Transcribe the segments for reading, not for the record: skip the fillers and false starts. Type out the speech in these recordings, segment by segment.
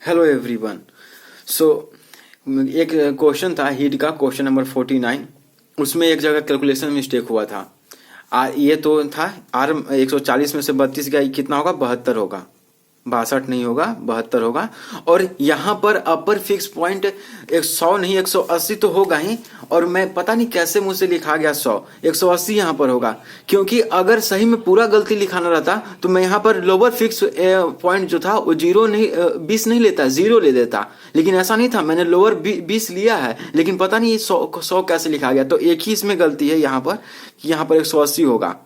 Hello everyone. सो एक question था heat का, क्वेश्चन नंबर 49। उसमें एक जगह कैलकुलेशन मिस्टेक हुआ था। ये तो था आर 140 में से 32 गया, कितना होगा? 72 होगा। 62 नहीं होगा, 72 होगा। और यहाँ पर अपर फिक्स पॉइंट 100 नहीं 180 तो होगा ही। और मैं पता नहीं कैसे मुझसे लिखा गया 100, 180 यहाँ पर होगा। क्योंकि अगर सही में पूरा गलती लिखाना रहता तो मैं यहाँ पर लोअर फिक्स पॉइंट जो था वो 0 नहीं 20 नहीं लेता, 0 ले देता। लेकिन ऐसा नहीं था, मैंने लोअर 20 लिया है, लेकिन पता नहीं 100 कैसे लिखा गया। तो एक ही इसमें गलती है यहाँ पर, कि यहाँ पर 180 होगा।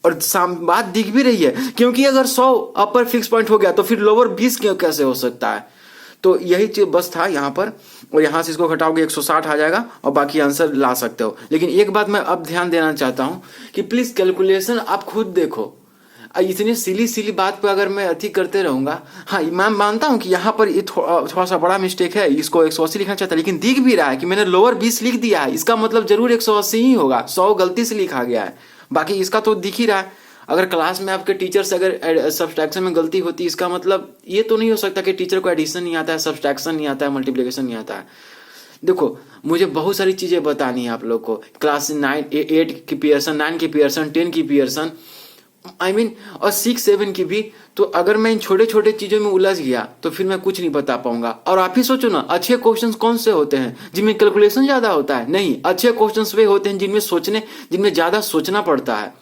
और बात दिख भी रही है, क्योंकि अगर 100 अपर फिक्स पॉइंट हो गया तो फिर लोअर 20 क्यों कैसे हो सकता है? तो यही चीज बस था यहाँ पर। और यहाँ से इसको घटाओगे 160 आ जाएगा और बाकी आंसर ला सकते हो। लेकिन एक बात मैं अब ध्यान देना चाहता हूँ कि प्लीज कैलकुलेशन आप खुद देखो। इतनी सिली बात पे अगर मैं अति करते रहूंगा, हाँ मैं मानता हूँ कि यहाँ पर ये थोड़ा सा बड़ा मिस्टेक है, इसको 180 लिखना चाहता, लेकिन दिख भी रहा है कि मैंने लोअर 20 लिख दिया है। इसका मतलब जरूर 180 ही होगा, 100 गलती से लिखा गया है। बाकी इसका तो दिख ही रहा है। अगर क्लास में आपके टीचर से अगर सब्सट्रैक्शन में गलती होती है, इसका मतलब ये तो नहीं हो सकता कि टीचर को एडिशन नहीं आता है, सब्सट्रैक्शन नहीं आता है, मल्टीप्लिकेशन नहीं आता है। देखो, मुझे बहुत सारी चीजें बतानी है आप लोग को। क्लास 9 8 की पियर्सन, 9 की पियर्सन, 10 की पियर्सन, और 6 7 की भी। तो अगर मैं इन छोटे छोटे चीजों में उलझ गया तो फिर मैं कुछ नहीं बता पाऊंगा। और आप ही सोचो ना, अच्छे क्वेश्चंस कौन से होते हैं? जिनमें कैलकुलेशन ज्यादा होता है? नहीं, अच्छे क्वेश्चंस वे होते हैं जिनमें ज्यादा सोचना पड़ता है।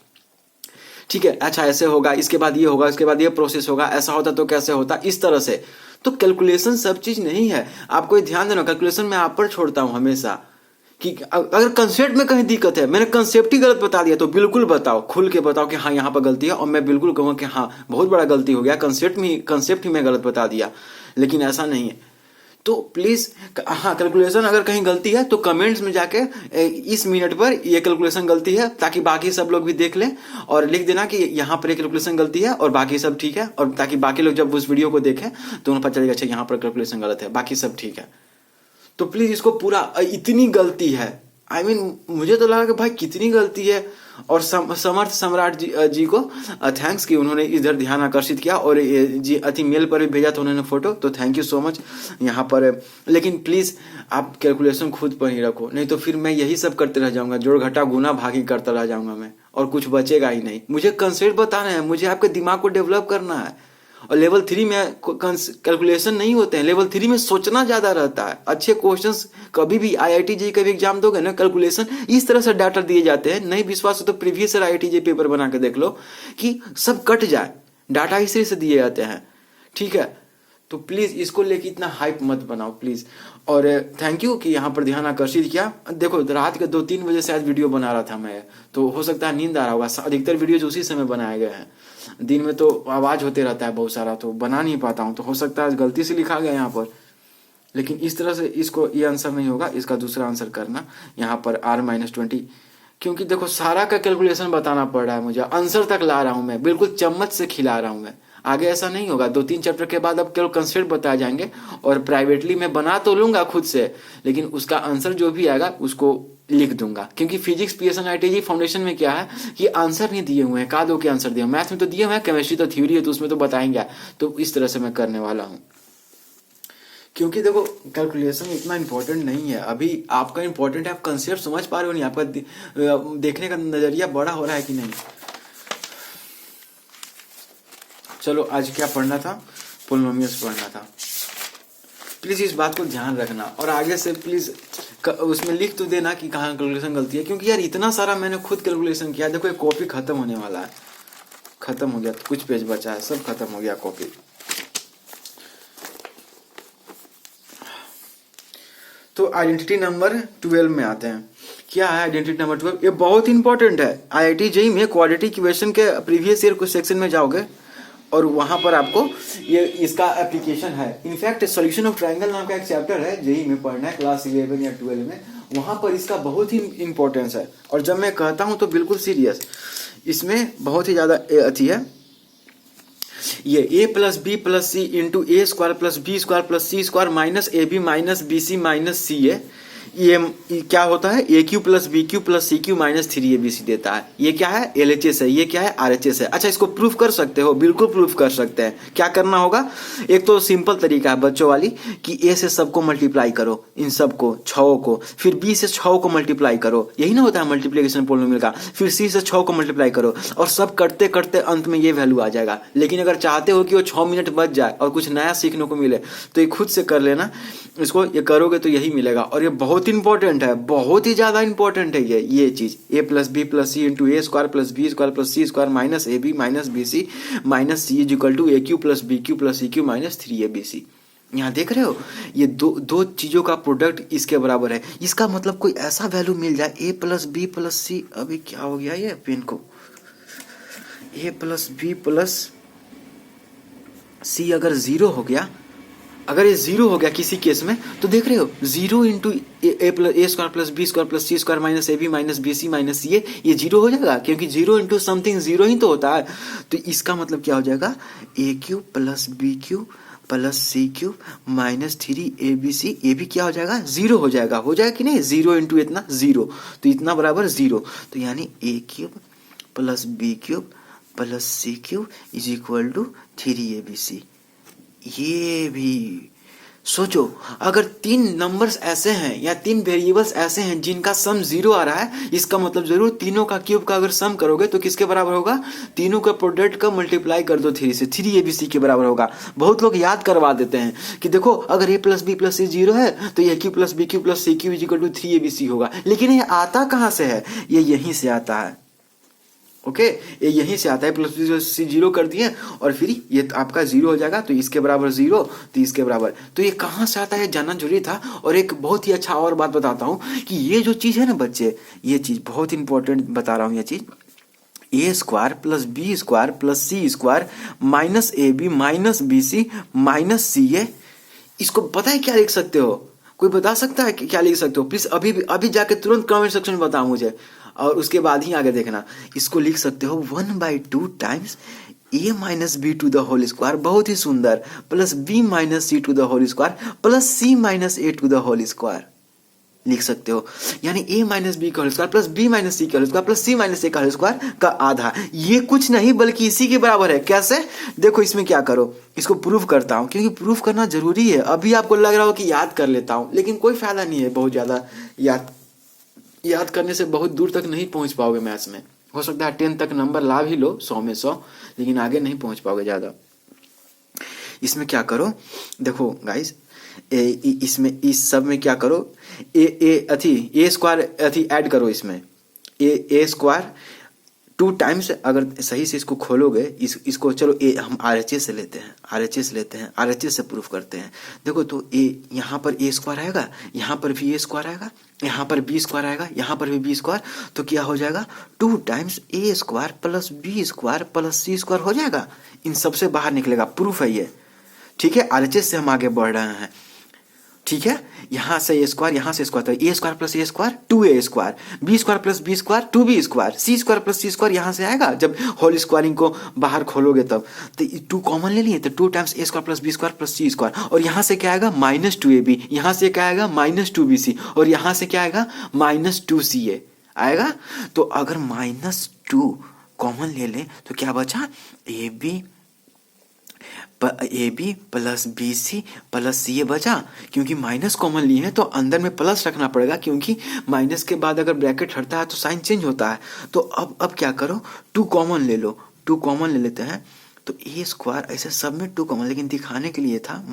ठीक है, अच्छा ऐसे होगा, इसके बाद ये होगा, इसके बाद ये प्रोसेस होगा, ऐसा होता तो कैसे होता, इस तरह से। तो कैलकुलेशन सब चीज नहीं है। आपको ध्यान देना, कैलकुलेशन मैं आप पर छोड़ता हूं हमेशा। कि अगर कंसेप्ट में कहीं दिक्कत है, मैंने कंसेप्ट ही गलत बता दिया, तो बिल्कुल बताओ, खुल के बताओ कि हाँ यहाँ पर गलती है। और मैं बिल्कुल कहूँगा कि हाँ बहुत बड़ा गलती हो गया, कंसेप्ट ही मैं गलत बता दिया। लेकिन ऐसा नहीं है। तो प्लीज, हाँ कैलकुलेशन अगर कहीं गलती है तो कमेंट्स में जाके इस मिनट पर ये कैलकुलेशन गलती है, ताकि बाकी सब लोग भी देख लें। और लिख देना कि यहाँ पर कैलकुलेशन गलती है और बाकी सब ठीक है, और ताकि बाकी लोग जब उस वीडियो को देखें तो उन्हें पता चलेगा अच्छा यहाँ पर कैलकुलेशन गलत है, बाकी सब ठीक है। तो प्लीज इसको पूरा, इतनी गलती है, मुझे तो लगा कि भाई कितनी गलती है। और समर्थ सम्राट जी को थैंक्स कि उन्होंने इधर ध्यान आकर्षित किया, और जी अति मेल पर भी भेजा था उन्होंने फोटो, तो थैंक यू सो मच यहाँ पर। लेकिन प्लीज आप कैलकुलेशन खुद पर ही रखो, नहीं तो फिर मैं यही सब करते रह जाऊंगा, जोड़ घटा गुना भागी करता रह जाऊंगा मैं, और कुछ बचेगा ही नहीं। मुझे कंसेप्ट बताना है, मुझे आपके दिमाग को डेवलप करना है। और लेवल 3 में कैलकुलेशन नहीं होते हैं, लेवल 3 में सोचना ज्यादा रहता है। अच्छे क्वेश्चंस कभी भी IIT JEE का भी एग्जाम दोगे ना, कैलकुलेशन इस तरह से डाटा दिए जाते हैं। नहीं विश्वास हो तो previous year IIT JEE paper बना के देख लो कि सब कट जाए, डाटा इसी से दिए जाते हैं। ठीक है, तो प्लीज इसको लेके इतना हाइप मत बनाओ प्लीज। और थैंक यू कि यहाँ पर ध्यान आकर्षित किया। देखो, रात के 2-3 बजे शायद वीडियो बना रहा था मैं, तो हो सकता है नींद आ रहा होगा। अधिकतर वीडियोज उसी समय बनाए गए हैं। दिन में तो आवाज होते रहता है बहुत सारा, तो बना नहीं पाता हूँ। तो हो सकता है गलती से लिखा गया यहाँ पर, लेकिन इस तरह से इसको ये आंसर नहीं होगा। इसका दूसरा आंसर करना यहाँ पर R-20। क्योंकि देखो, सारा का कैलकुलेशन बताना पड़ रहा है मुझे, आंसर तक ला रहा हूं मैं, बिल्कुल चम्मच से खिला रहा हूं मैं। आगे ऐसा नहीं होगा। 2-3 चैप्टर के बाद अब केवल कंसेप्ट बताए जाएंगे, और प्राइवेटली मैं बना तो लूंगा खुद से, लेकिन उसका आंसर जो भी आएगा उसको लिख दूंगा। क्योंकि physics PSN IIT JEE foundation में क्या है कि आंसर नहीं दिए हुए हैं, का दो के आंसर दिए। मैथ्स में तो दिए हुए हैं, केमिस्ट्री तो थ्योरी है तो उसमें तो बताएंगे। तो इस तरह से मैं करने वाला हूँ। क्योंकि देखो, कैलकुलेशन इतना इंपॉर्टेंट नहीं है अभी। आपका इंपॉर्टेंट है आप कंसेप्ट समझ पा रहे हो नहीं, आपका देखने का नजरिया बड़ा हो रहा है कि नहीं। चलो, आज क्या पढ़ना था? पोलिनोमियल्स पढ़ना था। प्लीज इस बात को ध्यान रखना, और आगे से प्लीज उसमें लिख तो देना कि कहाँ कैलकुलेशन गलती है। क्योंकि यार इतना सारा मैंने खुद कैलकुलेशन किया। देखो, एक कॉपी खत्म होने वाला है, खत्म हो गया, कुछ पेज बचा है, सब खत्म हो गया कॉपी। तो आइडेंटिटी नंबर 12 में आते हैं। क्या है आइडेंटिटी नंबर 12? ये बहुत इंपॉर्टेंट है। IIT JEE में क्वाड्रेटिक इक्वेशन के प्रीवियस ईयर कुछ सेक्शन में जाओगे और वहां पर आपको ये इसका एप्लीकेशन है। इनफैक्ट सॉल्यूशन ऑफ ट्रायंगल नाम का एक चैप्टर है, JEE में पढ़ना है क्लास 11 या 12 में। वहां पर इसका बहुत ही इंपॉर्टेंस है, और जब मैं कहता हूं तो बिल्कुल सीरियस। इसमें बहुत ही ज्यादा अति है। ये A + B + C × A² + B² + C² - AB - BC - CA ये क्या होता है, A cube plus B cube plus C cube minus 3abc देता है। ये क्या है, LHS है, ये क्या है, RHS है। अच्छा, इसको प्रूफ कर सकते हो, बिल्कुल प्रूफ कर सकते हैं। क्या करना होगा, एक तो सिंपल तरीका है बच्चों वाली कि ए से सबको मल्टीप्लाई करो, इन सबको 6 को, फिर बी से 6 को मल्टीप्लाई करो, यही ना होता है मल्टीप्लिकेशन पॉलिनोमियल का, फिर सी से 6 को मल्टीप्लाई करो, और सब करते करते अंत में ये वैल्यू आ जाएगा। लेकिन अगर चाहते हो कि वो 6 मिनट बच जाए और कुछ नया सीखने को मिले तो ये खुद से कर लेना, इसको ये करोगे तो यही मिलेगा। और ये बहुत इंपॉर्टेंट है, बहुत ही ज्यादा इंपॉर्टेंट है ये चीज, A plus B plus C into A square plus B square plus C square minus A B minus B C minus C is equal to A cube plus B cube plus C cube minus 3abc। यहाँ देख रहे हो, ये दो चीजों का product इसके बराबर है। इसका मतलब कोई ऐसा वैल्यू मिल जाए, ए प्लस बी प्लस सी, अभी क्या हो गया ये पेन को, ए प्लस बी प्लस सी अगर 0 हो गया, अगर ये 0 हो गया किसी केस में, तो देख रहे हो 0 into A square plus B square plus C square minus A B minus B C minus ये 0 हो जाएगा, क्योंकि 0 इंटू समथिंग 0 ही तो होता है। तो इसका मतलब क्या हो जाएगा, A cube plus B cube plus C cube minus 3abc, ये भी क्या हो जाएगा, 0 हो जाएगा। हो जाएगा कि नहीं, 0 इंटू इतना 0, तो इतना बराबर 0, तो यानी A cube plus B cube plus C cube is equal to 3abc। ये भी सोचो, अगर 3 नंबर्स ऐसे हैं या 3 वेरिएबल्स ऐसे हैं जिनका सम 0 आ रहा है, इसका मतलब जरूर तीनों का क्यूब का अगर सम करोगे तो किसके बराबर होगा, तीनों का प्रोडक्ट का मल्टीप्लाई कर दो 3 से, 3abc के बराबर होगा। बहुत लोग याद करवा देते हैं कि देखो अगर a plus B plus c 0 है तो ये cube plus B cube plus C cube is equal to 3abc होगा। लेकिन ये आता कहाँ से है, ये यहीं से आता है। ओके, ये यहीं से आता है, प्लस सी 0 कर दिए और फिर ये आपका 0 हो जाएगा, तो इसके बराबर 0, तो इसके बराबर, तो ये कहाँ से आता है जानना जरूरी था। और एक बहुत ही अच्छा और बात बताता हूँ कि ये जो चीज़ है ना बच्चे, ये चीज़ बहुत इंपॉर्टेंट बता रहा हूँ, ये चीज़ A square plus B square plus C square minus A B minus B C minus C A, इसको पता है क्या लिख सकते हो, कोई बता सकता है कि क्या लिख सकते हो, प्लीज अभी जाके तुरंत कमेंट सेक्शन में बताओ मुझे, और उसके बाद ही आगे देखना। इसको लिख सकते हो 1/2 times A minus B to the whole square, बहुत ही सुंदर, plus B minus C to the whole square plus C minus A to the whole square लिख सकते हो। यानी ए माइनस बी का whole square plus B minus C का whole square plus C minus A का whole square का आधा, ये कुछ नहीं बल्कि इसी के बराबर है। कैसे, देखो इसमें क्या करो, इसको प्रूफ करता हूं, क्योंकि प्रूफ करना जरूरी है। अभी आपको लग रहा हो कि याद कर लेता हूं, लेकिन कोई फायदा नहीं है, बहुत ज्यादा याद करने से बहुत दूर तक नहीं पहुंच पाओगे मैथ्स में। हो सकता है 10 तक नंबर ला भी लो 100 में 100, लेकिन आगे नहीं पहुंच पाओगे ज्यादा। इसमें क्या करो, देखो गाइस, इसमें इस सब में क्या करो, ए स्क्वायर ऐड करो, इसमें ए स्क्वायर 2 टाइम्स, अगर सही से इसको खोलोगे, इसको चलो ए हम RHS से लेते हैं, RHS से प्रूफ करते हैं। देखो तो ए यहाँ पर ए स्क्वायर आएगा, यहाँ पर भी ए स्क्वायर आएगा, यहाँ पर बी स्क्वायर आएगा, यहाँ पर भी बी स्क्वायर, तो क्या हो जाएगा 2 times A square plus B square plus C square हो जाएगा। इन सबसे बाहर निकलेगा, प्रूफ है ये, ठीक है। RHS से हम आगे बढ़ रहे हैं, ठीक है। यहाँ से ए स्क्वायर, यहाँ से स्क्वायर, तो ए square plus A square 2a square, B square plus B square 2b square, C square plus C square यहाँ से आएगा जब होल स्क्वायरिंग को बाहर खोलोगे तब, तो 2 कॉमन ले लिए, तो 2 times A square plus B square plus C square, और यहाँ से क्या आएगा -2ab, यहाँ से क्या आएगा -2bc, और यहाँ से क्या आएगा -2ca आएगा। तो अगर -2 कॉमन ले लें तो क्या बचा, A B plus B C plus C A बचा, क्योंकि माइनस कॉमन लिए हैं तो अंदर में प्लस रखना पड़ेगा, क्योंकि माइनस के बाद अगर ब्रैकेट हटता है तो साइन चेंज होता है। तो अब क्या करो, 2 कॉमन ले लो, 2 कॉमन ले लेते हैं, तो ए स्क्वायर ऐसे सब में 2 कॉमन, लेकिन दिखाने के लिए था -ab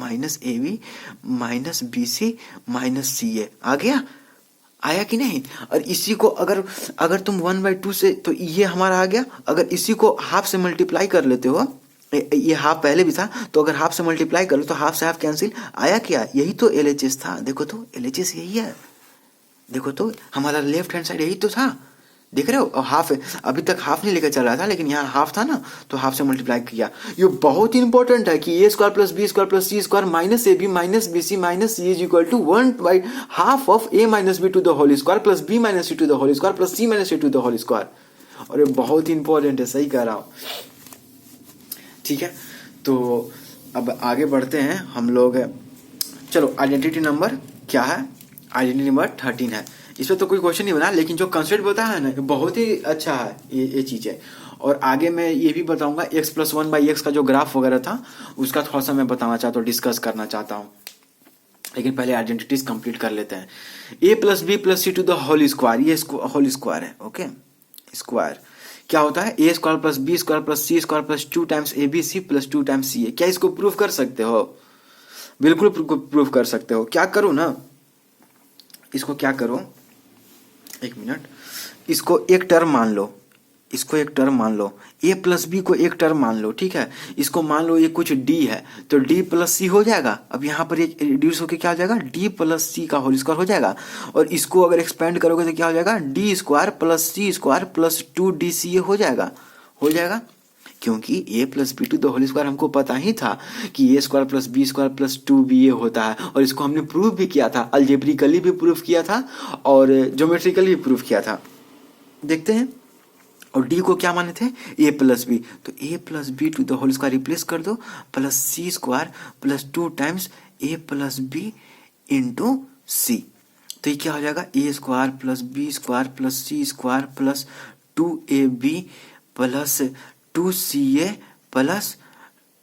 minus B C minus C A, आ गया, आया कि नहीं। और इसी को अगर तुम 1/2 से, तो ये हमारा आ गया, अगर इसी को हाफ से मल्टीप्लाई कर लेते हो, ये हाफ पहले भी था, तो अगर हाफ से मल्टीप्लाई कर लो तो हाफ से हाफ कैंसिल, आया क्या, यही तो LHS था। देखो तो LHS यही है, देखो तो हमारा लेफ्ट हैंड साइड यही तो था, देख रहे हो। और हाफ, अभी तक हाफ नहीं लेकर चल रहा था, लेकिन यहाँ हाफ था ना, तो हाफ से मल्टीप्लाई किया। ये बहुत इंपॉर्टेंट है कि a square plus B square plus C square minus A B minus B C minus C is equal to 1/2 of a minus B to the whole square plus B minus C to the whole square plus C minus C to the whole square. और ये बहुत important है, सही कह रहा हूँ, ठीक है। तो अब आगे बढ़ते हैं हम लोग, चलो आइडेंटिटी नंबर क्या है, आइडेंटिटी नंबर 13 है। इस पर तो कोई क्वेश्चन नहीं बना, लेकिन जो कंसेप्ट बताया है ना बहुत ही अच्छा है ये चीज़ है। और आगे मैं ये भी बताऊंगा x+1/x का जो ग्राफ वगैरह था उसका थोड़ा सा मैं बताना चाहता हूँ, डिस्कस करना चाहता हूँ। लेकिन पहले आइडेंटिटीज कंप्लीट कर लेते हैं। a+b+c² ये होल स्क्वायर है। ओके, स्क्वायर क्या होता है? a² + b² + c² + 2 times abc + 2 times ca। क्या इसको प्रूव कर सकते हो? बिल्कुल प्रूव कर सकते हो। क्या करो ना, इसको क्या करो, एक मिनट, इसको एक टर्म मान लो, इसको एक टर्म मान लो, a+b को एक टर्म मान लो, ठीक है। इसको मान लो ये कुछ d है, तो d + c हो जाएगा। अब यहाँ पर ये रिड्यूस होकर क्या हो जाएगा? d + c का होल स्क्वायर हो जाएगा। और इसको अगर एक्सपेंड करोगे तो क्या हो जाएगा? d² + c² + 2dca हो जाएगा, हो जाएगा। क्योंकि a+b² हमको पता ही था कि a² + b² + 2ba होता है, और इसको हमने प्रूव भी किया था, अलजेब्रिकली भी प्रूव किया था और ज्योमेट्रिकली भी प्रूव किया था। देखते हैं। और d को क्या माने थे? a+b, तो a+b² रिप्लेस कर दो plus c² + 2 times a + b into c। तो ये क्या हो जाएगा? a² + b² + c² + 2ab + 2ca +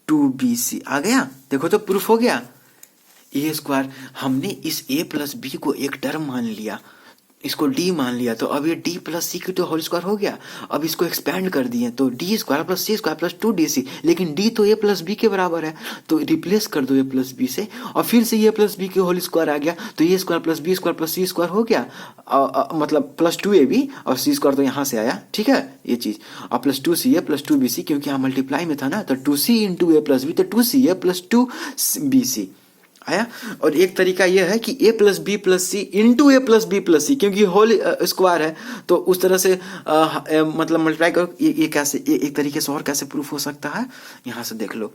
2bc आ गया। देखो तो प्रूफ हो गया। a², हमने इस a + b को एक टर्म मान लिया, इसको d मान लिया, तो अब ये d + c की तो होल स्क्वायर हो गया। अब इसको एक्सपेंड कर दिए तो d² + c² + 2dc, लेकिन d तो a + b के बराबर है, तो रिप्लेस कर दो a + b से, और फिर से a + b के होल स्क्वायर आ गया, तो a² + b² + c² हो गया, मतलब +2ab, और c² तो यहाँ से आया, ठीक है ये चीज, और +2ca + 2bc, क्योंकि यहाँ मल्टीप्लाई में था ना, तो 2c × a + b, तो 2ca + 2bc आया। और एक तरीका यह है कि a + b + c into a + b + c, क्योंकि होल स्क्वायर है, तो उस तरह से मतलब मल्टीप्लाई करो। ये कैसे, एक तरीके से और कैसे प्रूफ हो सकता है, यहाँ से देख लो,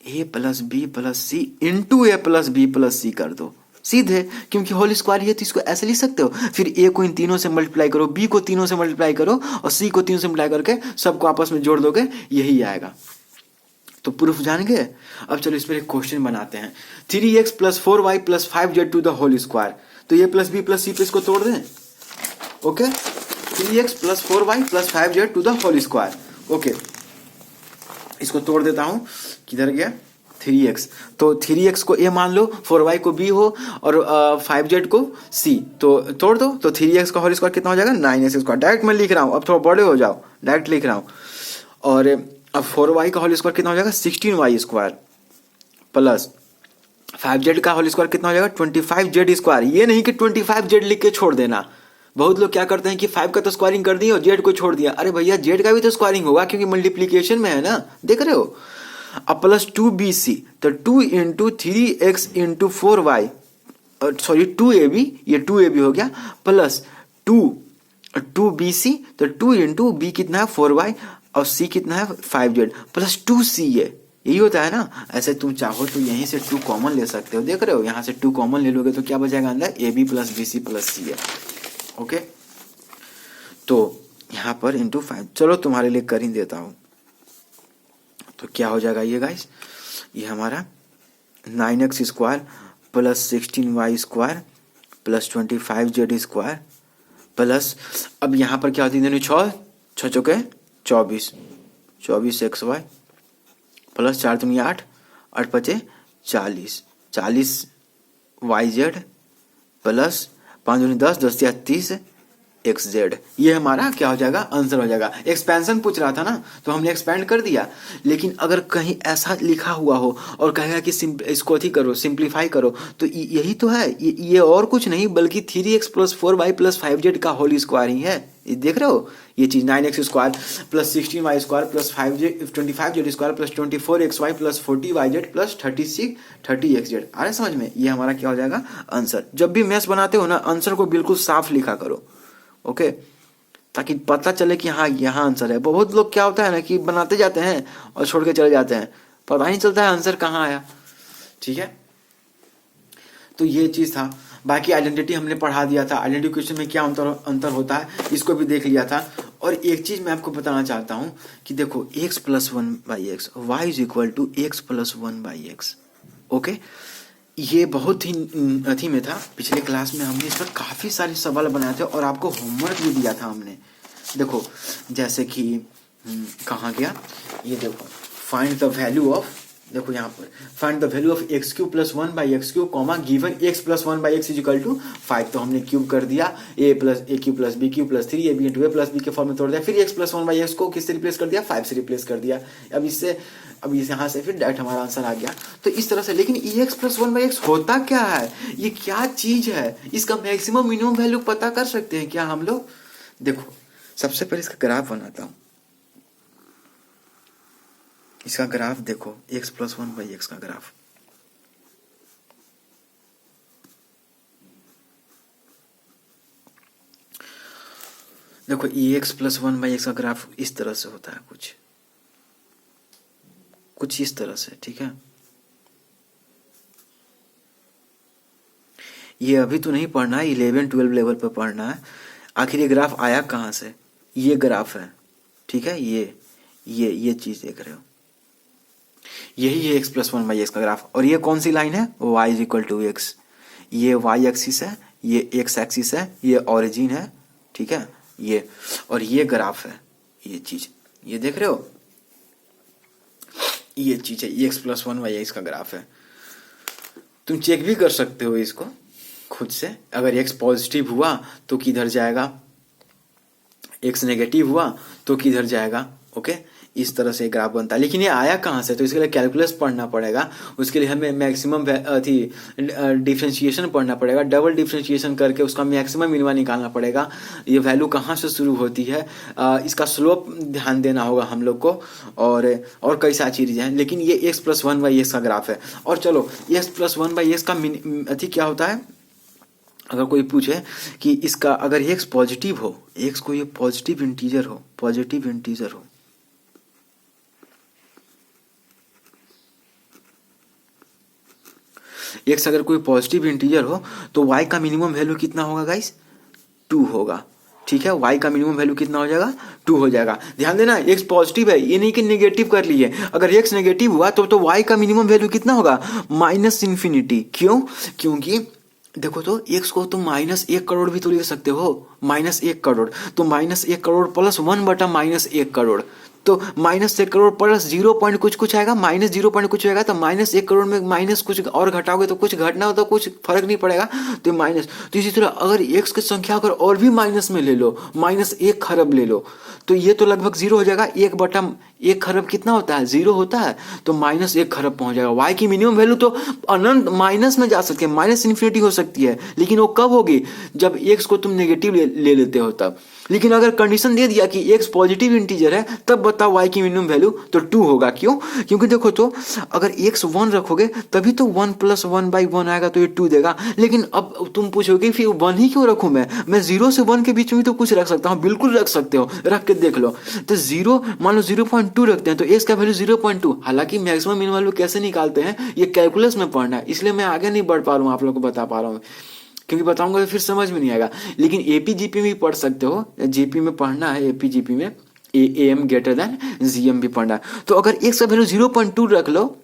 a + b + c into a + b + c कर दो सीधे, क्योंकि होल स्क्वायर है, तो इसको ऐसे लिख सकते हो। फिर a को इन तीनों से मल्टीप्लाई करो, b को तीनों से मल्टीप्लाई करो, और c को तीनों से मल्टीप्लाई करके सबको आपस में जोड़ दोगे, यही आएगा। तो प्रूफ जान गए। अब चलो इस पर एक क्वेश्चन बनाते हैं। 3x + 4y + 5z², तो a + b + c पे इसको तोड़ दें। Okay, 3x + 4y + 5z², okay, इसको तोड़ देता हूं। किधर गया? 3x, तो 3x को a मान लो, 4y को b हो, और 5z को c, तो तोड़ दो। तो 3x का होल स्क्वायर कितना हो जाएगा? 9x²। डायरेक्ट मैं लिख रहा हूं, अब थोड़ा बड़े हो जाओ, डायरेक्ट लिख रहा हूं। और अब 4y का होल स्क्वायर कितना हो जाएगा? 16y² प्लस 5z का होल स्क्वायर कितना हो जाएगा? 25z²। ये नहीं कि 25z लिख के छोड़ देना। बहुत लोग क्या करते हैं कि 5 का तो स्क्वायरिंग कर दिया और z को छोड़ दिया। अरे भैया, z का भी तो स्क्वायरिंग होगा, क्योंकि मल्टीप्लीकेशन में है ना, देख रहे हो। अब प्लस 2bc, तो 2 × 3x × 4y, सॉरी 2ab, ये 2ab हो गया, प्लस 2bc, तो 2 × b कितना है? 4y, और c कितना है? 5z, प्लस 2ca, यही होता है ना। ऐसे तुम चाहो तो यहीं से 2 कॉमन ले सकते हो, देख रहे हो, यहाँ से 2 कॉमन ले लोगे तो क्या बचेगा अंदर? ab + bc + ca। ओके, तो यहाँ पर इंटू 5, चलो तुम्हारे लिए कर ही देता हूँ। तो क्या हो जाएगा ये गाइस? ये हमारा 9x² + 16y² + 25z² प्लस, अब यहाँ पर क्या होती है? 6 चौके 24, 24xy प्लस 4 दूनी 8, 8 × 5 = 40, 40yz प्लस 5 दूनी 10, 10 × 30 xz। ये हमारा क्या हो जाएगा? आंसर हो जाएगा। एक्सपेंशन पूछ रहा था ना, तो हमने एक्सपेंड कर दिया। लेकिन अगर कहीं ऐसा लिखा हुआ हो और कहेगा कि इसको अथी करो, सिंप्लीफाई करो, तो यही तो है, ये और कुछ नहीं बल्कि 3x + 4y + 5z का होल स्क्वायर ही है। ये देख रहे हो, ये चीज 9x² + 16y² + 25z² + 24xy + 40yz + 30xz। आ रहा है समझ में? ये हमारा क्या हो जाएगा? आंसर। जब भी मैथ्स बनाते हो ना, आंसर को बिल्कुल साफ लिखा करो, ओके, ताकि पता चले कि हाँ यहाँ आंसर है। बहुत लोग क्या होता है ना कि बनाते जाते हैं और छोड़ के चले जाते हैं, पता ही नहीं चलता है आंसर कहाँ आया। ठीक है, तो ये चीज था। बाकी आइडेंटिटी हमने पढ़ा दिया था, आइडेंटिटी क्वेश्चन में क्या अंतर होता है इसको भी देख लिया था। और एक चीज मैं आपको बताना चाहता हूँ कि देखो, x + 1/x, y = x + 1/x, okay. ये बहुत ही अथी में था, पिछले क्लास में हमने इस पर काफ़ी सारे सवाल बनाए थे और आपको होमवर्क भी दिया था हमने। देखो जैसे कि कहाँ गया ये, देखो फाइंड द वैल्यू ऑफ, देखो यहाँ पर find the value of x cube plus one by x cube comma given x plus one by x is equal to 5। तो हमने क्यूब कर दिया a plus a cube plus B cube plus 3 a b into a plus b के form में तोड़ दिया, फिर x plus one by x को किससे रिप्लेस कर दिया, 5 से रिप्लेस कर दिया। अब इस यहाँ से फिर डायरेक्ट हमारा आंसर आ गया। तो इस तरह से, लेकिन e x plus one by x होता क्या है, ये क्या चीज है, इसका मैक्सिमम मिनिमम वैल्यू पता कर सकते हैं क्या हम लोग। देखो सबसे पहले इसका ग्राफ बनाता हूँ, इसका ग्राफ देखो x plus one by x का ग्राफ। देखो e x plus one by x का ग्राफ इस तरह से होता है, कुछ इस तरह से, ठीक है। ये अभी तो नहीं पढ़ना है, 11-12 लेवल पर पढ़ना है। आखिर ये ग्राफ आया कहाँ से, ये ग्राफ है, ठीक है। ये चीज देख रहे हो, यही है x plus one by x का ग्राफ। और ये कौन सी लाइन है, y is equal to x. ये y एक्सिस है, ये x एक्सिस है, ये ओरिजिन है, ठीक है। ये और ये ग्राफ है, ये चीज ये देख रहे हो, ये चीज है x plus one by x का ग्राफ है। तुम चेक भी कर सकते हो इसको खुद से, अगर x पॉजिटिव हुआ तो किधर जाएगा, x नेगेटिव हुआ तो किधर जाएगा, ओके। इस तरह से ग्राफ बनता है। लेकिन ये आया कहाँ से, तो इसके लिए कैलकुलस पढ़ना पड़ेगा, उसके लिए हमें मैक्सिमम डिफ्रेंशिएशन पढ़ना पड़ेगा, डबल डिफ्रेंशिएशन करके उसका मैक्सिमम मिनिमा निकालना पड़ेगा। ये वैल्यू कहाँ से शुरू होती है, इसका स्लोप ध्यान देना होगा हम लोग को, और कई सारी चीज़ें हैं। लेकिन ये x plus one by x का ग्राफ है। और चलो x plus one by x का अथी क्या होता है, अगर कोई पूछे कि इसका अगर एक्स पॉजिटिव हो, एक्स को ये पॉजिटिव इंटीजर हो, एक्स अगर कोई पॉजिटिव इंटीजर हो तो y का मिनिमम वैल्यू कितना होगा गाइस, 2 होगा, ठीक है। y का मिनिमम वैल्यू कितना हो जाएगा, 2 हो जाएगा। ध्यान देना x पॉजिटिव है, ये नहीं कि नेगेटिव कर लिए। अगर x नेगेटिव हुआ तो y का मिनिमम वैल्यू कितना होगा, -इन्फिनिटी। क्यों, क्योंकि देखो तो x को तुम -1 करोड़ भी तो लिख सकते हो, -1 करोड़, तो -1 करोड़ प्लस 1/-1 करोड़, तो -1 करोड़ प्लस 0 पॉइंट कुछ आएगा, -0 पॉइंट कुछ आएगा, तो -1 करोड़ में माइनस कुछ और घटाओगे तो कुछ घटना हो तो कुछ फर्क नहीं पड़ेगा, तो माइनस। तो इसी तरह अगर x की संख्या अगर और भी माइनस में ले लो, -1 खरब ले लो, तो ये तो लगभग 0 हो जाएगा। 1/1 खरब कितना होता है, 0 होता है, तो -1 खरब पहुंच जाएगा। y की मिनिमम वैल्यू तो अनंत माइनस में जा सकती है, -इन्फिनिटी हो सकती है, लेकिन वो कब होगी, जब x को तुम नेगेटिव ले लेते हो तब। लेकिन अगर कंडीशन दे दिया कि x पॉजिटिव इंटीजर है, तब बताओ y की मिनिमम वैल्यू, तो 2 होगा। क्यों, क्योंकि देखो तो अगर x 1 रखोगे तभी तो 1 + 1/1 आएगा, तो ये 2 देगा। लेकिन अब तुम पूछोगे फिर 1 ही क्यों रखूं, मैं 0 से 1 के बीच में तो कुछ रख सकता हूँ, बिल्कुल रख सकते हो, रख के देख लो। तो 0 मान लो 0.2 रखते हैं तो x का वैल्यू 0.2। हालांकि मैक्सिमम मिनिमम वैल्यू कैसे निकालते हैं ये कैलकुलस में पढ़ना है, इसलिए मैं आगे नहीं बढ़ पा रहा हूँ, आप लोगों को बता पा रहा हूँ, क्योंकि बताऊंगा तो फिर समझ में नहीं आएगा। लेकिन एपीजीपी में भी पढ़ सकते हो, जीपी में पढ़ना है, एपीजीपी में एम ग्रेटर देन जीएम भी पढ़ना है। तो अगर x का वैल्यू 0.2 रख लो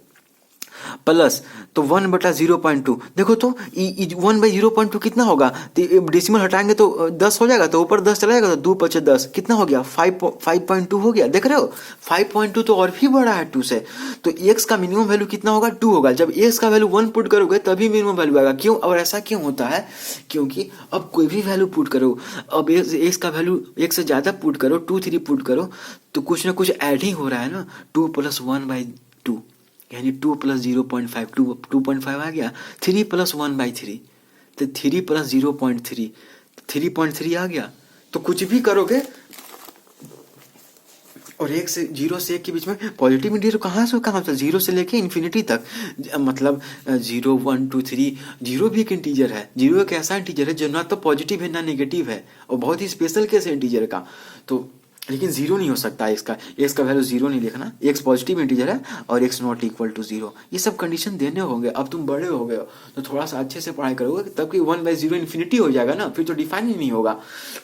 प्लस तो 1/0.2, देखो तो 1/0.2 कितना होगा, तो डेसिमल हटाएंगे तो 10 हो जाएगा, तो ऊपर 10 चला जाएगा, तो 2 × 10 कितना हो गया, 5.2 हो गया। देख रहे हो 5.2 तो और भी बड़ा है 2 से, तो x का मिनिमम वैल्यू कितना होगा, 2 होगा। जब x का वैल्यू 1 पुट करोगे तभी मिनिमम वैल्यू आएगा। क्यों, और ऐसा क्यों होता है, क्योंकि अब कोई भी वैल्यू पुट करो, अब x का वैल्यू 1 से ज्यादा पुट करो, 2, 3 पुट करो, तो कुछ ना कुछ ऐड ही हो रहा है ना। 2 + 1/2 यानी 2 + 0.5, 2.5 आ गया। 3 + 1/3 तो 3 + 0.3 3.3 आ गया। तो कुछ भी करोगे और 0 से 1 के बीच में पॉजिटिव इंटीजर कहाँ से 0 से लेके इन्फिनिटी तक, मतलब 0, 1, 2, 3, 0 भी एक इंटीजर है। 0 एक ऐसा इंटीजर है जो ना तो पॉजिटिव है ना नेगेटिव है, और बहुत ही स्पेशल केस है इंटीजर का। तो लेकिन 0 नहीं हो सकता है इसका, x का वैल्यू 0 नहीं लिखना, x पॉजिटिव इंटीजर है और x नॉट इक्वल टू 0। ये सब कंडीशन देने होंगे। अब तुम बड़े हो गए हो तो थोड़ा सा अच्छे से पढ़ाई करोगे, तब कि 1/0 इन्फिनिटी हो जाएगा ना, फिर तो डिफाइन ही नहीं होगा।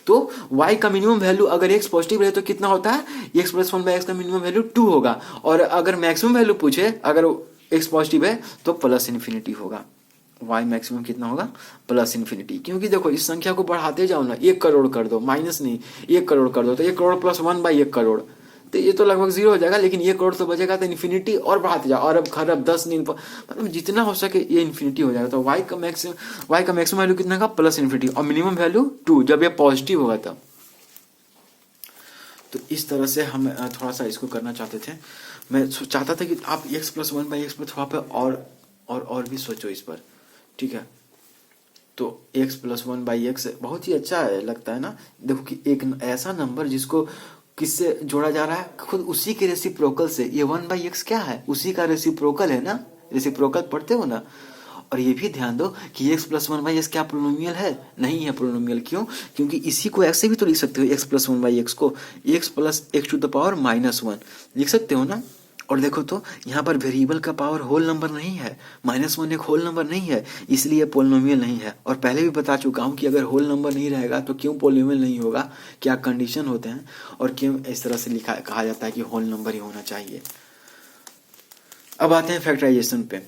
तो y का मिनिमम वैल्यू अगर x पॉजिटिव रहे तो कितना होता है, x + 1/x का मिनिमम वैल्यू 2 होगा। और अगर मैक्सिमम वैल्यू पूछे, अगर x पॉजिटिव है तो +∞ होगा। वाई मैक्सिमम कितना होगा प्लस इन्फिनिटी, क्योंकि देखो इस संख्या को बढ़ाते जाओ ना, 1 करोड़ कर दो, माइनस नहीं 1 करोड़ कर दो, तो 1 करोड़ प्लस 1/1 करोड़, तो ये तो लगभग 0 हो जाएगा, लेकिन 1 करोड़ तो बचेगा, तो इन्फिनिटी और बढ़ाते जाओ, अरब खरब 10 दिन मतलब जितना हो सके ये इन्फिनिटी हो जाएगा। तो वाई का मैक्सिमम वैल्यू कितना का प्लस इन्फिनिटी, और मिनिमम वैल्यू 2 जब ये पॉजिटिव होगा तब। तो इस तरह से हम थोड़ा सा इसको करना चाहते थे। मैं चाहता था कि आप x + 1/x पर थोड़ा पे और भी सोचो इस पर, ठीक है। तो x + 1/x बहुत ही अच्छा है, लगता है ना। देखो कि एक ऐसा नंबर जिसको किससे जोड़ा जा रहा है, खुद उसी के रेसिप्रोकल से। ये 1/x क्या है, उसी का रेसिप्रोकल है ना, रेसिप्रोकल पढ़ते हो ना। और ये भी ध्यान दो कि x + 1/x क्या पोलिनोमियल है, नहीं है पोलिनोमियल। क्यों? क्योंकि इसी को ऐसे भी तो लिख सकते हो, x + 1/x को x + x⁻⁻1 लिख सकते हो ना। और देखो तो यहाँ पर वेरिएबल का पावर होल नंबर नहीं है, -1 एक होल नंबर नहीं है, इसलिए पोलिनोमियल नहीं है। और पहले भी बता चुका हूँ कि अगर होल नंबर नहीं रहेगा तो क्यों पोलिनोमियल नहीं होगा, क्या कंडीशन होते हैं, और क्यों इस तरह से कहा जाता है कि होल नंबर ही होना चाहिए। अब आते हैं फैक्टराइजेशन पे।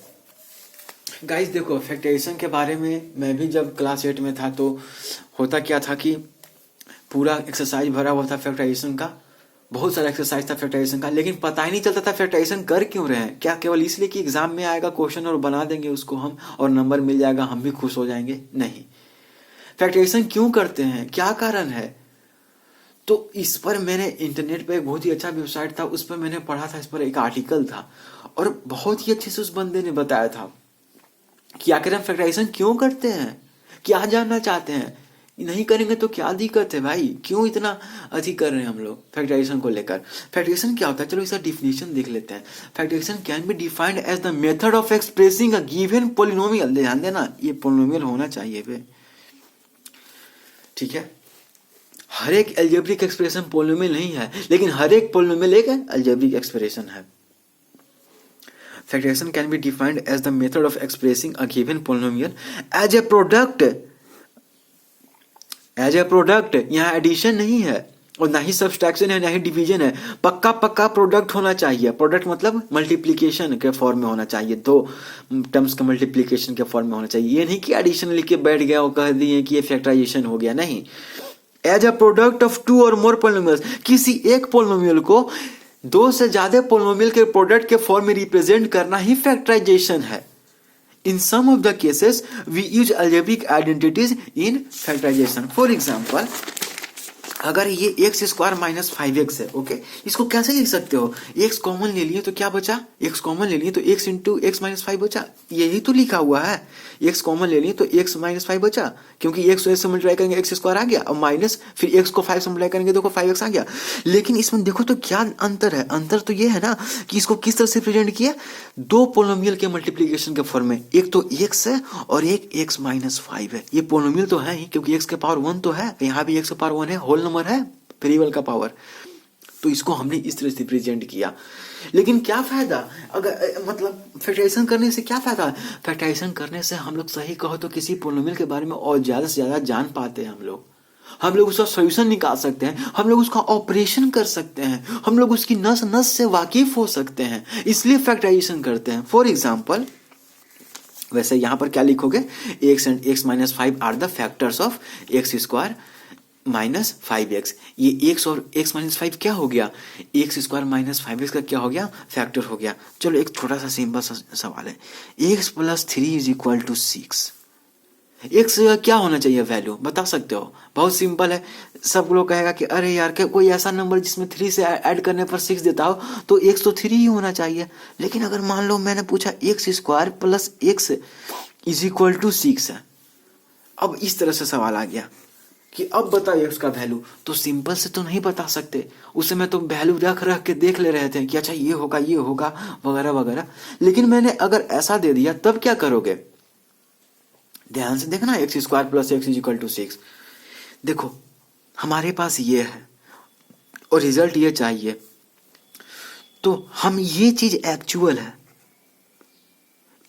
गाइस देखो, फैक्टराइजेशन के बारे में मैं भी जब क्लास 8 में था तो होता क्या था कि पूरा एक्सरसाइज भरा हुआ था फैक्टराइजेशन का, बहुत सारा एक्सरसाइज था फैक्टराइजेशन का, लेकिन पता ही नहीं चलता था फैक्टराइजेशन कर क्यों रहे हैं। क्या केवल इसलिए कि एग्जाम में आएगा क्वेश्चन और बना देंगे उसको हम और नंबर मिल जाएगा, हम भी खुश हो जाएंगे? नहीं, फैक्टराइजेशन क्यों करते हैं, क्या कारण है। तो इस पर मैंने इंटरनेट पे एक बहुत ही अच्छा वेबसाइट था, उस पर मैंने पढ़ा था, इस पर एक आर्टिकल था और बहुत ही अच्छे से उस बंदे ने बताया था कि आखिर हम फैक्टराइजेशन क्यों करते हैं, क्या जानना चाहते हैं। नहीं करेंगे तो क्या दिक्कत है भाई, क्यों इतना अधिक कर रहे हैं हम लोग फैक्टराइजेशन को लेकर। फैक्टराइजेशन क्या होता है, चलो इसका डिफिनेशन देख लेते हैं। Factorisation can be defined as the method of expressing a given polynomial. ध्यान देना, ये पोलिनोमियल होना चाहिए बे, ठीक है। हर एक अलजेब्रिक एक्सप्रेशन पोलिनोमियल नहीं है, लेकिन हर एक पोलिनोमियल एक अलजेब्रिक एक्सप्रेशन है। Factorization can be defined as the method of expressing a given polynomial as a product. यहाँ एडिशन नहीं है और ना ही सब्सट्रैक्शन है, ना ही डिवीजन है, पक्का प्रोडक्ट होना चाहिए। प्रोडक्ट मतलब मल्टीप्लिकेशन के फॉर्म में होना चाहिए, दो टर्म्स का मल्टीप्लिकेशन के फॉर्म में होना चाहिए। ये नहीं कि एडिशन लिख के बैठ गया और कह दिए कि ये फैक्टराइजेशन हो गया, नहीं। एज अ प्रोडक्ट ऑफ 2 और मोर पोलिनोमियल्स, किसी एक पोलिनोमियल को 2 से ज्यादा पोलिनोमियल के प्रोडक्ट के फॉर्म में रिप्रेजेंट करना ही फैक्टराइजेशन है। In some of the cases we use algebraic identities in factorization. For example, अगर ये x² - 5x है, ओके, इसको कैसे लिख सकते हो, x कॉमन ले लिए तो क्या बचा, x कॉमन ले लिए तो x × x - 5 बचा, यही तो लिखा हुआ है। x कॉमन ले लिए तो x - 5 बचा, क्योंकि x से मल्टीप्लाई करेंगे x² आ गया, और माइनस फिर x को 5 से मल्टीप्लाई करेंगे तो 5x आ गया। लेकिन इसमें देखो तो क्या अंतर है, अंतर तो ये है ना कि इसको किस तरह से प्रेजेंट किया, 2 पोलिनोमियल के मल्टीप्लीकेशन के फॉर्म में, एक तो x है और एक x - 5 है। ये पोलिनोमियल तो है ही, क्योंकि x के पावर 1 तो है, यहाँ भी x के पावर 1 है, होल नंबर है, वेरिएबल का पावर। तो इसको हमने इस तरह से प्रेजेंट किया। लेकिन क्या फायदा, अगर मतलब फैक्टराइजेशन करने से क्या फायदा, फैक्टराइजेशन करने से हम लोग सही कहो तो किसी पोलिनोमियल के बारे में और ज्यादा से ज्यादा जान पाते हैं। हम लोग उसका सॉल्यूशन निकाल सकते हैं, हम लोग उसका ऑपरेशन कर सकते हैं, हम लोग उसकी नस नस से वाकिफ हो सकते हैं, इसलिए फैक्टराइजेशन करते हैं। फॉर एग्जाम्पल, वैसे यहां पर क्या लिखोगे, x and x - 5 are the factors of x² - 5x। ये x और x - 5 क्या हो गया, x² - 5x का क्या हो गया, फैक्टर हो गया। चलो एक छोटा सा सिंपल सा सवाल है, x + 3 = 6। x क्या होना चाहिए वैल्यू, बता सकते हो? बहुत सिंपल है। सब लोग कहेगा कि अरे यार, क्या कोई ऐसा नंबर जिसमें 3 से ऐड करने पर 6 देता हो, तो x तो 3 ही होना चाहिए। लेकिन अगर मान लो मैंने पूछा x² + x = 6 है, अब इस तरह से सवाल आ गया कि अब बताइए उसका वैल्यू, तो सिंपल से तो नहीं बता सकते। उस समय तो वैल्यू रख के देख ले रहे थे कि अच्छा ये होगा वगैरह वगैरह। लेकिन मैंने अगर ऐसा दे दिया तब क्या करोगे, ध्यान से देखना, x² + x = 6। देखो हमारे पास ये है और रिजल्ट ये चाहिए, तो हम ये चीज एक्चुअल है,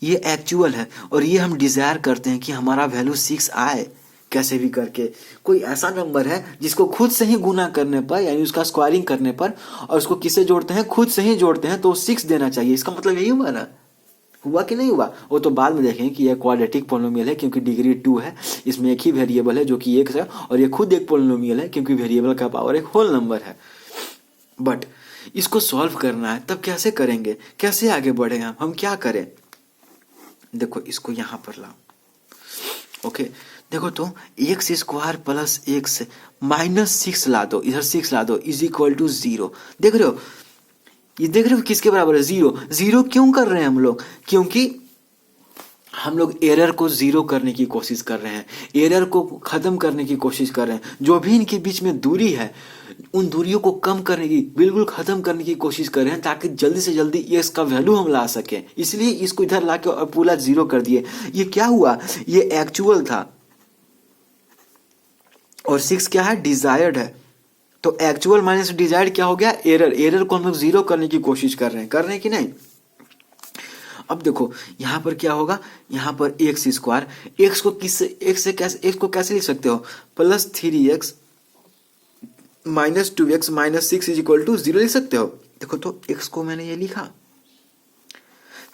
ये एक्चुअल है और ये हम डिजायर करते हैं कि हमारा वैल्यू 6 आए कैसे भी करके। कोई ऐसा नंबर है जिसको खुद से ही गुना करने पर, यानी उसका स्क्वायरिंग करने पर, और उसको किससे जोड़ते हैं, खुद से ही जोड़ते हैं, तो 6 देना चाहिए। इसका मतलब यही हुआ ना, हुआ कि नहीं हुआ, वो तो बाद में देखेंगे कि यह क्वाड्रेटिक पोलिनोमियल है क्योंकि डिग्री 2 है, इसमें एक ही वेरिएबल है जो कि एक है, और ये खुद एक पोलिनोमियल है क्योंकि वेरिएबल का पावर एक होल नंबर है। बट इसको सॉल्व करना है, तब कैसे करेंगे, कैसे आगे बढ़े हम क्या करें? देखो इसको यहां पर लाओ। ओके देखो तो x square plus x minus 6 ला दो, इधर 6 ला दो, इज इक्वल टू 0। देख रहे हो, ये देख रहे हो किसके बराबर है? 0। 0 क्यों कर रहे हैं हम लोग? क्योंकि हम लोग एरर को 0 करने की कोशिश कर रहे हैं, एरर को खत्म करने की कोशिश कर रहे हैं। जो भी इनके बीच में दूरी है उन दूरियों को कम करने की, बिल्कुल खत्म करने की कोशिश कर रहे हैं ताकि जल्दी से जल्दी ये इसका वैल्यू हम ला सके। इसलिए इसको इधर ला के पूरा 0 कर दिए। ये क्या हुआ? ये एक्चुअल था और 6 क्या है? डिजायर्ड है। तो एक्चुअल माइनस डिजायर्ड क्या हो गया? एरर। एरर को हम लोग 0 करने की कोशिश कर रहे हैं कि नहीं? अब देखो यहां पर क्या होगा, यहां पर एक्स स्क्वायर, एक्स को कैसे लिख सकते हो? Plus 3x minus 2x minus 6 is equal to 0 लिख सकते हो। देखो तो x को मैंने ये लिखा,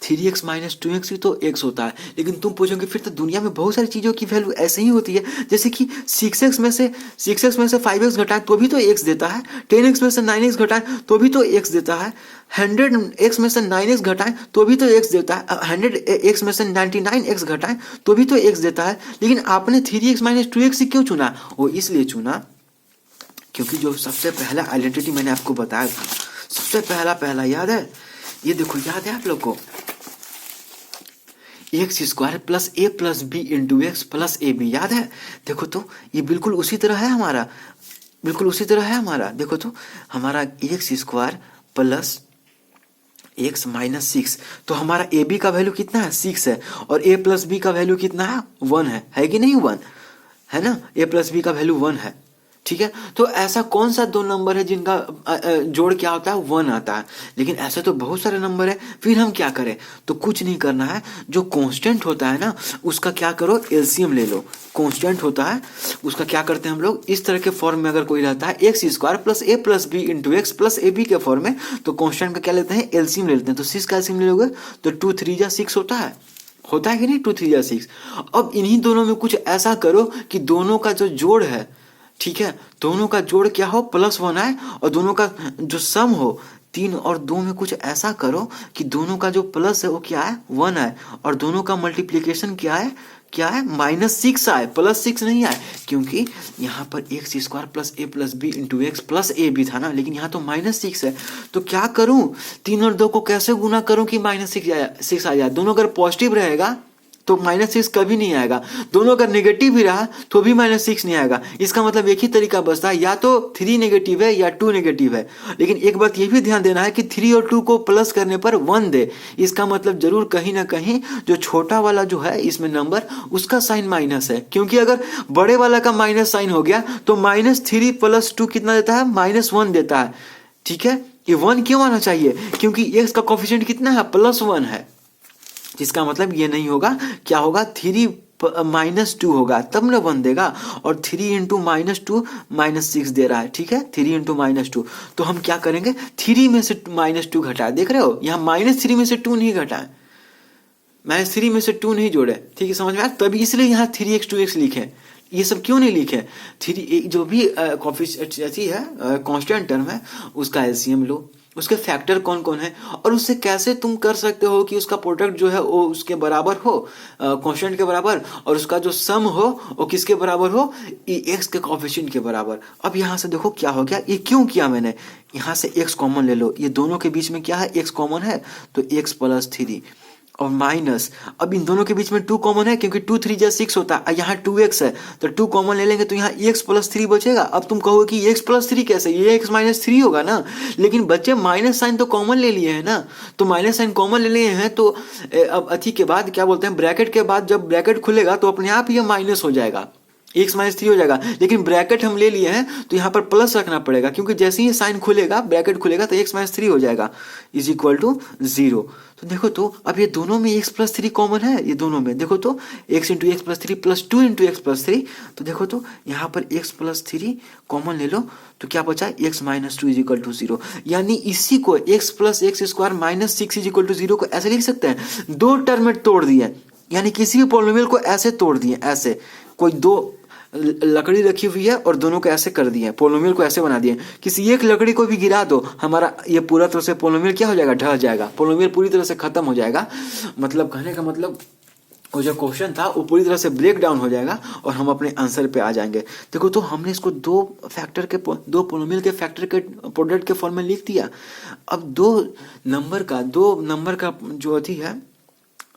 3x माइनस 2x भी तो x होता है। लेकिन तुम पूछोगे फिर तो दुनिया में बहुत सारी चीजों की वैल्यू ऐसे ही होती है, जैसे कि 6x में से 5x घटाएं तो भी तो x देता है, 10x में से 9x घटाएं तो भी तो x देता है, 100x में से 9x घटाएं तो भी तो x देता है, 100x में से 99x घटाएं तो भी तो x देता है। लेकिन आपने 3x माइनस 2x क्यों चुना? वो इसलिए चुना क्योंकि जो सबसे पहला आइडेंटिटी मैंने आपको बताया था, सबसे पहला याद है? ये देखो याद है आप लोग को? X square plus a plus b into x plus a b, याद है? देखो तो ये बिल्कुल उसी तरह है हमारा, बिल्कुल उसी तरह है हमारा। देखो तो हमारा x square plus x minus 6, तो हमारा ए बी का वैल्यू कितना है? 6 है, और ए प्लस बी का वैल्यू कितना है? 1 है कि नहीं? 1 है ना? ए प्लस बी का वैल्यू 1 है, ठीक है। तो ऐसा कौन सा दो नंबर है जिनका जोड़ क्या होता है? 1 आता है। लेकिन ऐसे तो बहुत सारे नंबर है, फिर हम क्या करें? तो कुछ नहीं करना है, जो कांस्टेंट होता है ना उसका क्या करो? एलसीएम ले लो। कांस्टेंट होता है उसका क्या करते हैं हम लोग? इस तरह के फॉर्म में अगर कोई रहता है x square plus a plus b into x plus a b के फॉर्म में, तो कांस्टेंट का क्या लेते हैं? एलसीएम ले लेते हैं। तो 6 का एलसीएम ले लोगे तो 2 3 जा 6 होता है कि नहीं? 2 3 जा 6। अब इन्हीं दोनों में कुछ ऐसा करो कि दोनों का जो जोड़ है, ठीक है, दोनों का जोड़ क्या हो? +1 आए, और दोनों का जो सम हो 3 और 2 में कुछ ऐसा करो कि दोनों का जो प्लस है वो क्या है? 1 आए, और दोनों का मल्टीप्लीकेशन क्या है? -6 आए, +6 नहीं आए, क्योंकि यहाँ पर x square plus a plus b into x plus a b था ना, लेकिन यहाँ तो -6 है। तो क्या करूं? 3 और 2 को कैसे गुना करूं कि -6 आ जाए? दोनों अगर पॉजिटिव रहेगा तो -6 कभी नहीं आएगा, दोनों अगर नेगेटिव भी रहा तो भी -6 नहीं आएगा। इसका मतलब एक ही तरीका बचता है, या तो 3 नेगेटिव है या 2 नेगेटिव है। लेकिन एक बात ये भी ध्यान देना है कि 3 और 2 को प्लस करने पर 1 दे। इसका मतलब जरूर कहीं ना कहीं जो छोटा वाला जो है इसमें नंबर, उसका साइन माइनस है, क्योंकि अगर बड़े वाला का माइनस साइन हो गया तो -3 + 2 कितना देता है? -1 देता है, ठीक है। ये 1 क्यों आना चाहिए? क्योंकि एक्स का कोफिशिएंट कितना है? +1 है, जिसका मतलब ये नहीं होगा, क्या होगा? 3 -2 होगा तब ना 1 देगा, और 3 इंटू -2 -6 दे रहा है, ठीक है। 3 इंटू -2, तो हम क्या करेंगे? 3 में से -2 घटाए, देख रहे हो यहाँ -3 में से 2 नहीं घटाए, -3 में से 2 नहीं जोड़े, ठीक है, समझ में आया? तभी इसलिए यहाँ 3x 2x लिखे। ये सब क्यों नहीं लिखे? 3 जो भी कोफिशिएंट है, कांस्टेंट टर्म है, उसका एलसीएम लो, उसके फैक्टर कौन कौन है, और उससे कैसे तुम कर सकते हो कि उसका प्रोडक्ट जो है वो उसके बराबर हो, कांस्टेंट के बराबर, और उसका जो सम हो वो किसके बराबर हो? एक्स के कोफिशिएंट के बराबर। अब यहाँ से देखो क्या हो गया, ये क्यों किया मैंने? यहाँ से एक्स कॉमन ले लो, ये दोनों के बीच में क्या है? एक्स कॉमन है, तो x + 3 और माइनस, अब इन दोनों के बीच में 2 कॉमन है, क्योंकि 2 3 जा 6 होता है, यहाँ 2x है, तो 2 कॉमन ले लेंगे तो यहाँ x + 3 बचेगा। अब तुम कहोगे कि x + 3 कैसे? ये x - 3 होगा ना, लेकिन बच्चे माइनस साइन तो कॉमन ले लिए हैं ना, तो माइनस साइन कॉमन ले लिए हैं, तो अब अथी के बाद क्या बोलते हैं, ब्रैकेट के बाद जब ब्रैकेट खुलेगा तो अपने आप ये माइनस हो जाएगा, एक्स माइनस थ्री हो जाएगा, लेकिन ब्रैकेट हम ले लिए हैं तो यहाँ पर प्लस रखना पड़ेगा, क्योंकि जैसे ही साइन खुलेगा, ब्रैकेट खुलेगा, तो एक्स माइनस थ्री हो जाएगा इज इक्वल टू 0। तो देखो तो अब ये दोनों में एक्स प्लस थ्री कॉमन है, ये दोनों में देखो तो x into x plus three plus two into x plus three, तो देखो तो यहाँ पर एक्स प्लस थ्री कॉमन ले लो तो क्या बचा, x minus two is equal to 0। यानी इसी को x plus x square minus six is equal to 0 को ऐसे लिख सकते हैं, दो टर्म में तोड़ दिए, यानी किसी भी पॉलिनोमियल को ऐसे तोड़ दिए, ऐसे कोई दो लकड़ी रखी हुई है और दोनों को ऐसे कर दिए, पोलोमियल को ऐसे बना दिए, किसी एक लकड़ी को भी गिरा दो, हमारा ये पूरा तरह से पोलोमियल क्या हो जाएगा, ढह जाएगा, पोलोमियल पूरी तरह से खत्म हो जाएगा। मतलब कहने का मतलब वो जो क्वेश्चन था वो पूरी तरह से ब्रेक डाउन हो जाएगा और हम अपने आंसर पे आ जाएंगे। देखो तो हमने इसको दो पोलोमियल के फैक्टर के प्रोडक्ट के फॉर्म में लिख दिया। अब दो नंबर का जो अथी है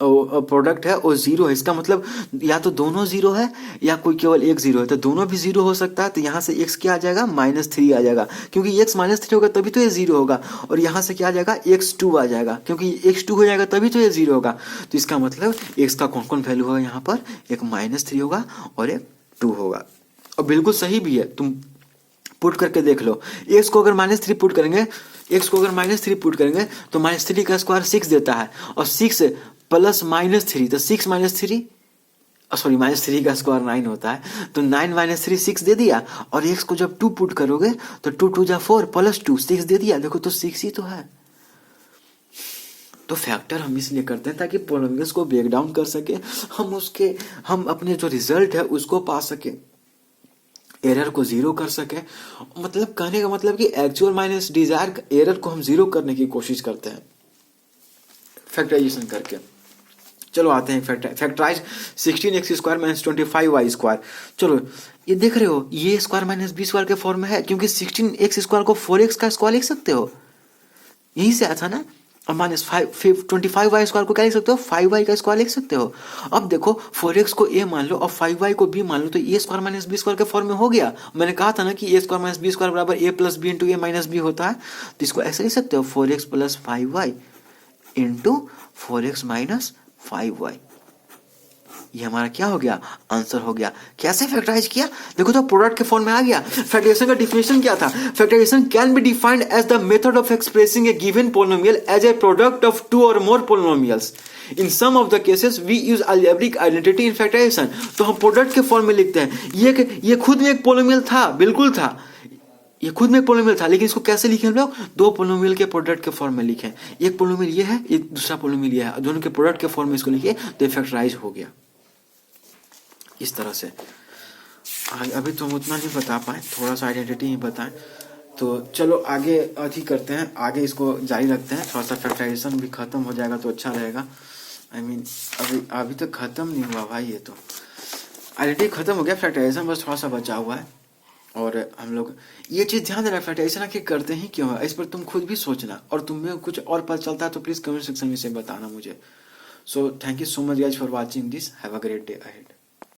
प्रोडक्ट है वो 0 है, इसका मतलब या तो दोनों 0 है या कोई केवल एक 0 है, तो दोनों भी 0 हो सकता है। तो यहाँ से x क्या आ जाएगा, -3 आ जाएगा, क्योंकि x -3 होगा तभी तो ये 0 होगा, और यहाँ से क्या आ जाएगा, x2 आ जाएगा, क्योंकि x2 हो जाएगा तभी तो ये 0 होगा। तो इसका मतलब x का कौन कौन वैल्यू होगा, यहाँ पर एक -3 होगा और एक 2 होगा, और बिल्कुल सही भी है, तुम पुट करके देख लो। x को अगर -3 पुट करेंगे, तो -3 का स्क्वायर 6 देता है, और 6 प्लस -3, तो 6 -3 सॉरी -3 का स्क्वायर 9 होता है, तो 9 - 3 6 दे दिया, और x को जब 2 पुट करोगे तो 2 2 जा 4 प्लस 2 6 दे दिया। देखो तो 6 ही तो है। तो फैक्टर हम इसलिए करते हैं ताकि पोलोमियल्स को ब्रेक डाउन कर सके, हम अपने जो रिजल्ट है उसको पा सके, एरर को 0 कर सके। मतलब कहने का मतलब कि एक्चुअल माइनस डिजायर एरर को हम 0 करने की कोशिश करते हैं फैक्टराइजेशन करके। चलो आते हैं factorise 16x square minus 25y square. चलो ये देख रहे हो, ये स्क्वायर माइनस बी स्क्वायर के फॉर्म में है, क्योंकि 16x स्क्वायर को 4x का स्क्वायर लिख सकते हो, यही से आया था ना। और माइनस 25y स्क्वायर को क्या लिख सकते हो, 5y का स्क्वायर लिख सकते हो। अब देखो 4x को a मान लो और 5y को b मान लो, तो ए स्क्वायर माइनस बी स्क्वायर के फॉर्म में हो गया। मैंने कहा था ना कि a square minus b square बराबर a plus b into a minus b होता है, तो इसको ऐसे लिख सकते हो 4x plus 5y into 4x minus 5y। ये हमारा क्या हो गया, आंसर हो गया। कैसे फैक्टराइज किया, देखो तो प्रोडक्ट के फॉर्म में आ गया। फैक्टराइजेशन का डिफिनेशन क्या था, factorization can be defined as the method of expressing a given polynomial as a product of two और more polynomials. In some of the cases we use algebraic identity in factorization. तो हम product के form में लिखते हैं, ये खुद में एक पोलिनोमियल था, बिल्कुल था, ये खुद में एक पोलिनोमियल था, लेकिन इसको कैसे लिखे हम लोग, दो पोलिनोमियल के प्रोडक्ट के फॉर्म में लिखे। एक पोलिनोमियल ये है, एक दूसरा पोलिनोमियल ये है, दोनों के प्रोडक्ट के फॉर्म में इसको लिखे, तो फैक्टराइज हो गया इस तरह से। अभी तो हम उतना नहीं बता पाए, थोड़ा सा आइडेंटिटी ही बताएं। तो चलो आगे अथी करते हैं, आगे इसको जारी रखते हैं, थोड़ा सा फैक्टराइजेशन भी खत्म हो जाएगा तो अच्छा रहेगा। अभी तक खत्म नहीं हुआ भाई, ये तो आइडेंटिटी खत्म हो गया, फैक्टराइजेशन बस थोड़ा सा बचा हुआ है। और हम लोग ये चीज़ ध्यान देना, फैक्टराइजेशन आखिर करते ही क्यों है, इस पर तुम खुद भी सोचना, और तुम्हें कुछ और पता चलता है तो प्लीज़ कमेंट सेक्शन में से बताना मुझे। So thank you so much guys for watching this, have a great day ahead.